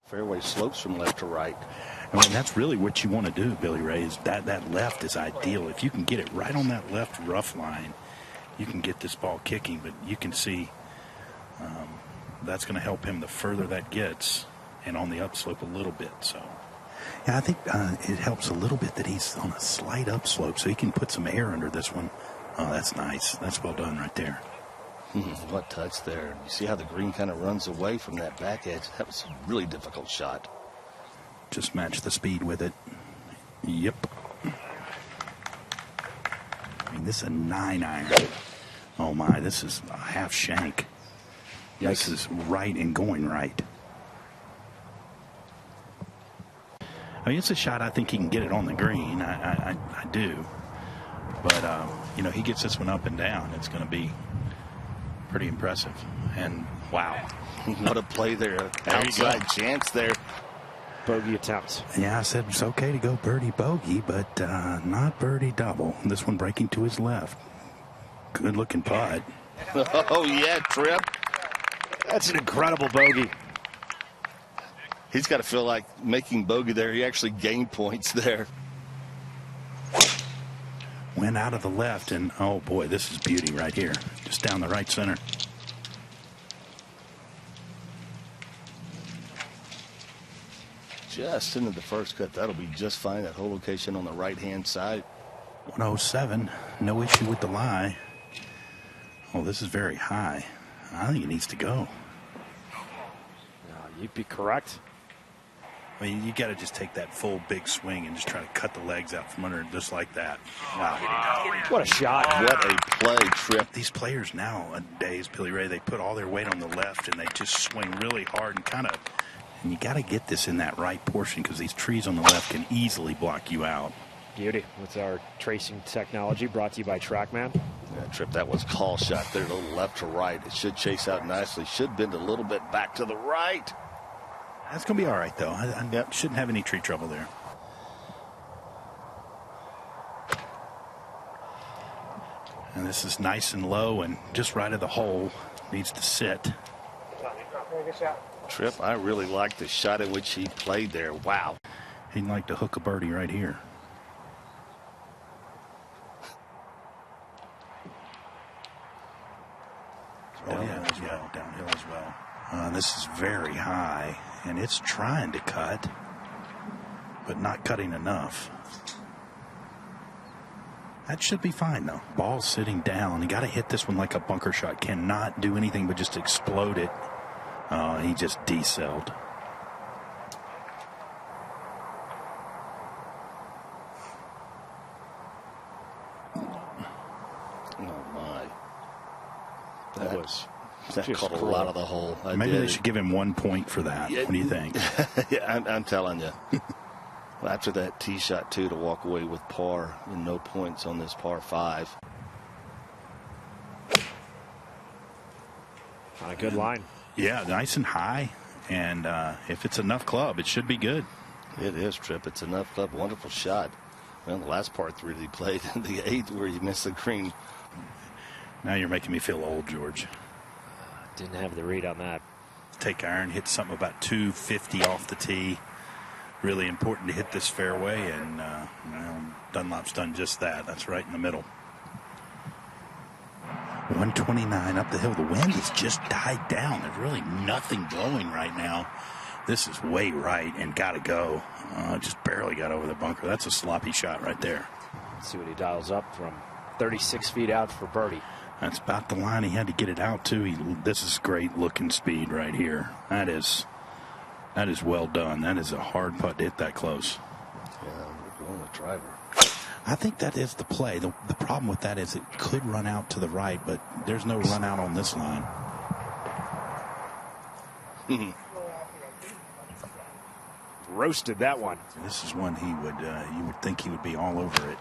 Fairway slopes from left to right. I mean, that's really what you want to do, Billy Ray, is that left is ideal. If you can get it right on that left rough line, you can get this ball kicking. But you can see that's going to help him the further that gets and on the upslope a little bit. So, yeah, I think it helps a little bit that he's on a slight upslope, so he can put some air under this one. Oh, that's nice. That's well done right there. What touch there. You see how the green kind of runs away from that back edge. That was a really difficult shot. Just match the speed with it. Yep. I mean, this is a 9-iron. Oh, my. This is a half shank. Yes. This is right and going right. I mean, it's a shot I think he can get it on the green. I do. But, you know, he gets this one up and down. It's going to be pretty impressive. And, wow. What a play there. Outside chance there. Bogey attempts. Yeah, I said it's okay to go birdie bogey, but not birdie double. This one breaking to his left. Good looking putt. Oh, yeah, Trip. That's an incredible bogey. He's got to feel like making bogey there. He actually gained points there. Went out of the left, and oh boy, this is beauty right here. Just down the right center. Just into the first cut. That'll be just fine. That whole location on the right-hand side. 107. No issue with the lie. Oh, this is very high. I think it needs to go. You'd be correct. I mean, you got to just take that full big swing and just try to cut the legs out from under it just like that. Wow. What a shot. What a play, Trip. These players nowadays, Billy Ray, they put all their weight on the left and they just swing really hard and and you got to get this in that right portion because these trees on the left can easily block you out. Beauty with our tracing technology brought to you by TrackMan. Yeah, Trip, that was call shot there, a little left to right. It should chase out nicely. Should bend a little bit back to the right. That's going to be all right, though. I shouldn't have any tree trouble there. And this is nice and low and just right of the hole. Needs to sit. Trip, I really like the shot in which he played there. Wow. He'd like to hook a birdie right here. Downhill as well. This is very high, and it's trying to cut, but not cutting enough. That should be fine, though. Ball sitting down. You got to hit this one like a bunker shot. Cannot do anything but just explode it. He just decelled. Oh, my. That caught a lot of the hole. Maybe they should give him 1 point for that. Yeah. What do you think? Yeah, I'm telling you. After that tee shot, too, to walk away with par and no points on this par 5. On a good line. Yeah, nice and high. And if it's enough club, it should be good. It is, Trip. It's enough club. Wonderful shot. Well, the last par 3 that he played, the 8th where he missed the green. Now you're making me feel old, George. Didn't have the read on that. Take iron, hit something about 250 off the tee. Really important to hit this fairway, and Dunlap's done just that. That's right in the middle. 129 up the hill. The wind has just died down. There's really nothing blowing right now. This is way right and got to go. Just barely got over the bunker. That's a sloppy shot right there. Let's see what he dials up from 36 feet out for birdie. That's about the line he had to get it out to. This is great looking speed right here. That is well done. That is a hard putt to hit that close. Yeah, we're going with driver. I think that is the play. The problem with that is it could run out to the right, but there's no run out on this line. Roasted that one. This is one he would you would think he would be all over it.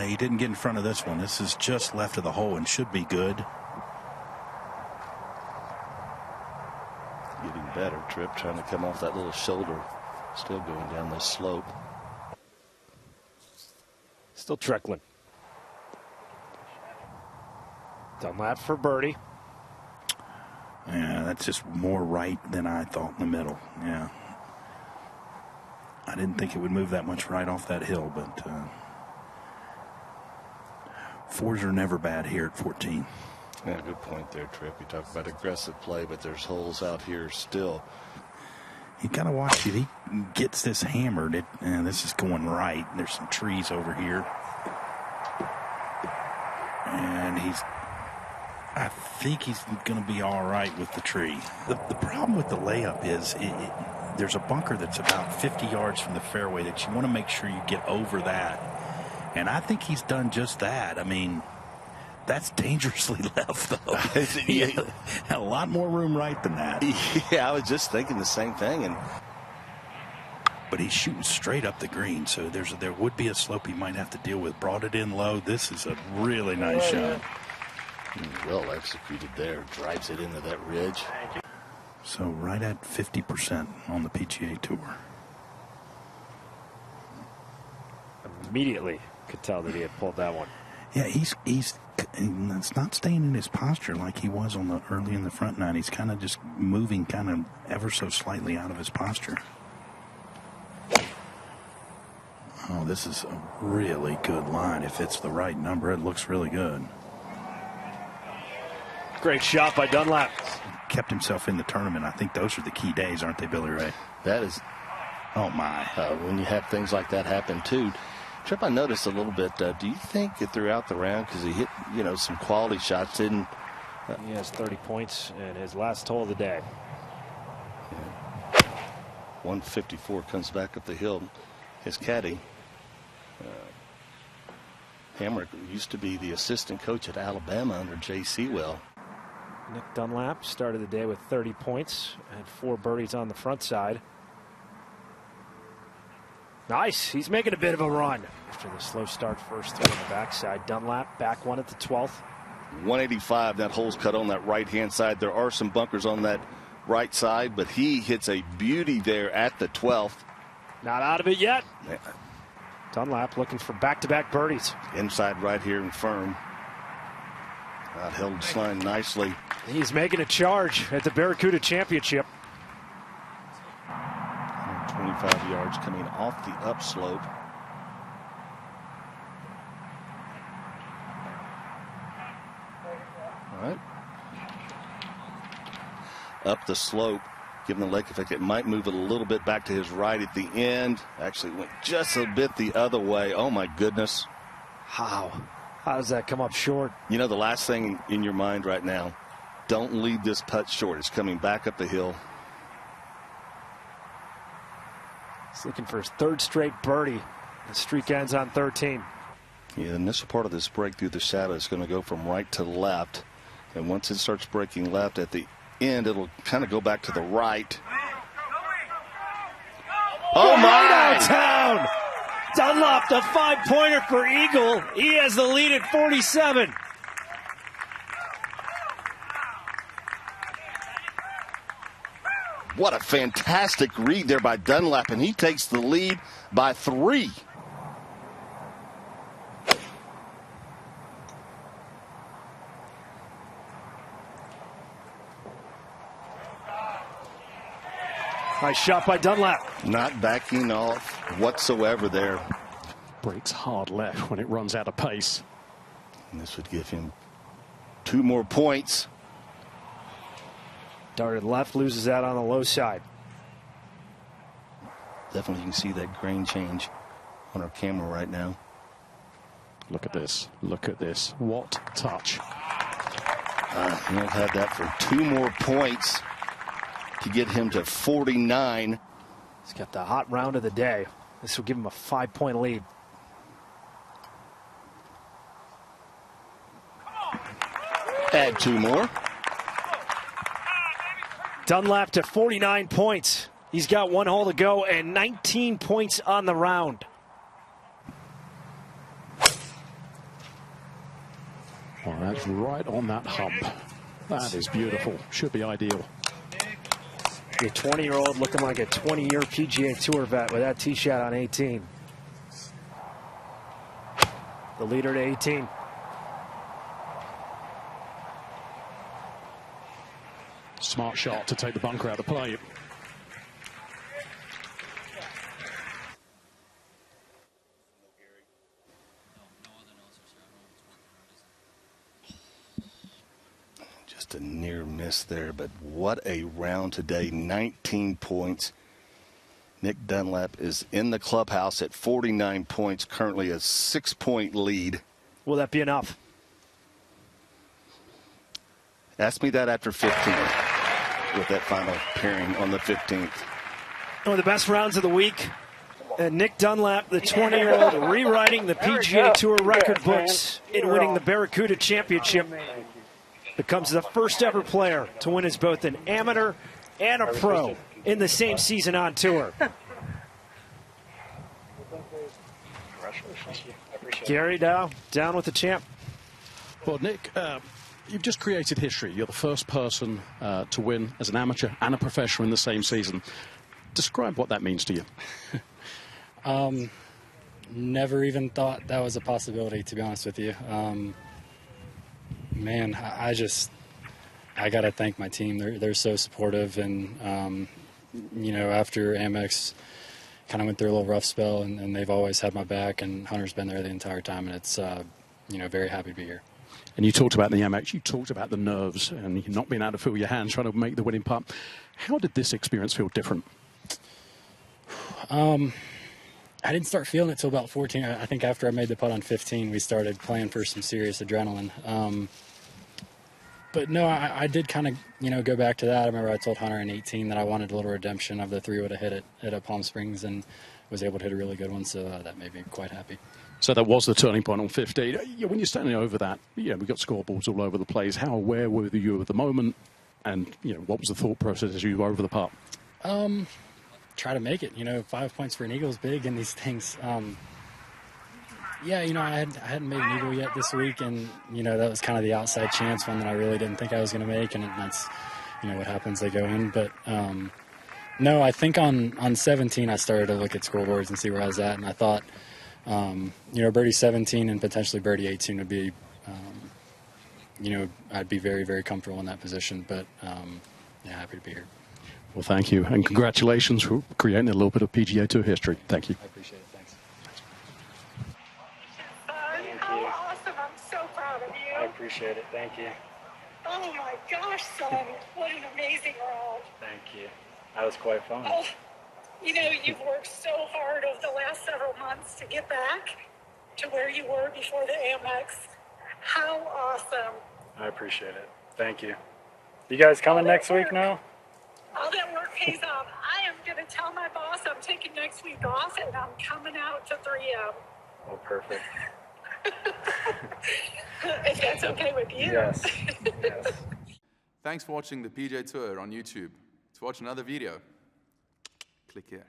He didn't get in front of this one. This is just left of the hole and should be good. Getting better, Trip, trying to come off that little shoulder. Still going down this slope. Still trickling. Dunlap for birdie. Yeah, that's just more right than I thought in the middle. Yeah. I didn't think it would move that much right off that hill, but fours are never bad here at 14. Yeah, good point there, Tripp. You talk about aggressive play, but there's holes out here still. You got to watch it. He gets this hammered. This is going right. There's some trees over here. And I think he's going to be all right with the tree. The problem with the layup is there's a bunker that's about 50 yards from the fairway that you want to make sure you get over that. And I think he's done just that. I mean, that's dangerously left, though. He had a lot more room right than that. Yeah, I was just thinking the same thing. But he's shooting straight up the green, so there would be a slope he might have to deal with. Brought it in low. This is a really nice shot. Well executed there. Drives it into that ridge. So right at 50% on the PGA Tour. Immediately could tell that he had pulled that one. Yeah, it's not staying in his posture like he was early in the front nine. He's kind of just moving kind of ever so slightly out of his posture. Oh, this is a really good line. If it's the right number, it looks really good. Great shot by Dunlap. Kept himself in the tournament. I think those are the key days, aren't they, Billy Ray? That is. Oh, my. When you have things like that happen, too. Tripp, I noticed a little bit. Do you think that throughout the round, because he hit, some quality shots, didn't. He has 30 points in his last hole of the day. Yeah. 154 comes back up the hill. His caddy, Hamrick, used to be the assistant coach at Alabama under Jay Sewell. Nick Dunlap started the day with 30 points and 4 birdies on the front side. Nice. He's making a bit of a run after the slow start first three on the backside. Dunlap back one at the 12th. 185. That hole's cut on that right-hand side. There are some bunkers on that right side, but he hits a beauty there at the 12th. Not out of it yet. Yeah. Dunlap looking for back-to-back birdies. Inside right here and firm. Held this line nicely. He's making a charge at the Barracuda Championship. 125 yards coming off the upslope. All right. Up the slope, given the lake effect, it might move it a little bit back to his right at the end. Actually went just a bit the other way. Oh, my goodness. How does that come up short? The last thing in your mind right now, don't leave this putt short. It's coming back up the hill. He's looking for his third straight birdie. The streak ends on 13. Yeah, the initial part of this break through the shadow is going to go from right to left. And once it starts breaking left at the end, it'll kind of go back to the right. Oh, my! Downtown! Dunlap, the 5-pointer for Eagle. He has the lead at 47. What a fantastic read there by Dunlap, and he takes the lead by 3. Nice shot by Dunlap. Not backing off whatsoever there. Breaks hard left when it runs out of pace. And this would give him 2 more points. Darted left, loses that on the low side. Definitely you can see that grain change on our camera right now. Look at this. Look at this. What touch. He'll have that for 2 more points to get him to 49. He's got the hot round of the day. This will give him a 5-point lead. Add 2 more. Dunlap to 49 points. He's got 1 hole to go and 19 points on the round. Well, that's right on that hump. That is beautiful. Should be ideal. The 20-year-old looking like a 20-year PGA Tour vet with that tee shot on 18. The leader to 18. smart shot to take the bunker out of play. Just a near miss there, but what a round today. 19 points. Nick Dunlap is in the clubhouse at 49 points, currently a 6-point lead. Will that be enough? Ask me that after 15 with that final pairing on the 15th. One of the best rounds of the week. And Nick Dunlap, the 20-year-old, rewriting the PGA Tour record books in winning the Barracuda Championship. Becomes the first ever player to win as both an amateur and a pro in the same season on tour. Gary Dow down with the champ. Well, Nick, you've just created history. You're the first person to win as an amateur and a professional in the same season. Describe what that means to you. Never even thought that was a possibility, to be honest with you. Man, I got to thank my team. They're so supportive, and you know, after Amex kind of went through a little rough spell, and they've always had my back, and Hunter's been there the entire time, and it's you know, very happy to be here. And you talked about the Amex, you talked about the nerves and not being able to feel your hands trying to make the winning putt. How did this experience feel different? I didn't start feeling it till about 14. I think after I made the putt on 15, we started playing for some serious adrenaline. But no, I did kind of, you know, go back to that. I remember I told Hunter in 18 that I wanted a little redemption of the 3 would have hit it at Palm Springs, and was able to hit a really good one, so that made me quite happy. So that was the turning point on 15. When you're standing over that, we've got scoreboards all over the place. How aware were you of the moment, and what was the thought process as you were over the putt? Try to make it. 5 points for an eagle is big in these things. Yeah, I hadn't made an eagle yet this week, and that was kind of the outside chance one that I really didn't think I was going to make, and that's what happens, they go in. But no, I think on 17 I started to look at scoreboards and see where I was at, and I thought birdie 17 and potentially birdie 18 would be I'd be very, very comfortable in that position. But happy to be here. Well, thank you, and congratulations for creating a little bit of PGA Tour history. Thank you. I appreciate it. Thanks. How awesome. I'm so proud of you. I appreciate it. Thank you. Oh my gosh, son. What an amazing round. Thank you. That was quite fun. Oh, you've worked so hard over the last several months to get back to where you were before the Amex. How awesome. I appreciate it. Thank you. You guys coming next week now? All that work pays off. I am going to tell my boss I'm taking next week off, and I'm coming out to 3M. Oh, perfect. If that's okay with you. Yes. Yes. Thanks for watching the PGA Tour on YouTube. To watch another video, click here.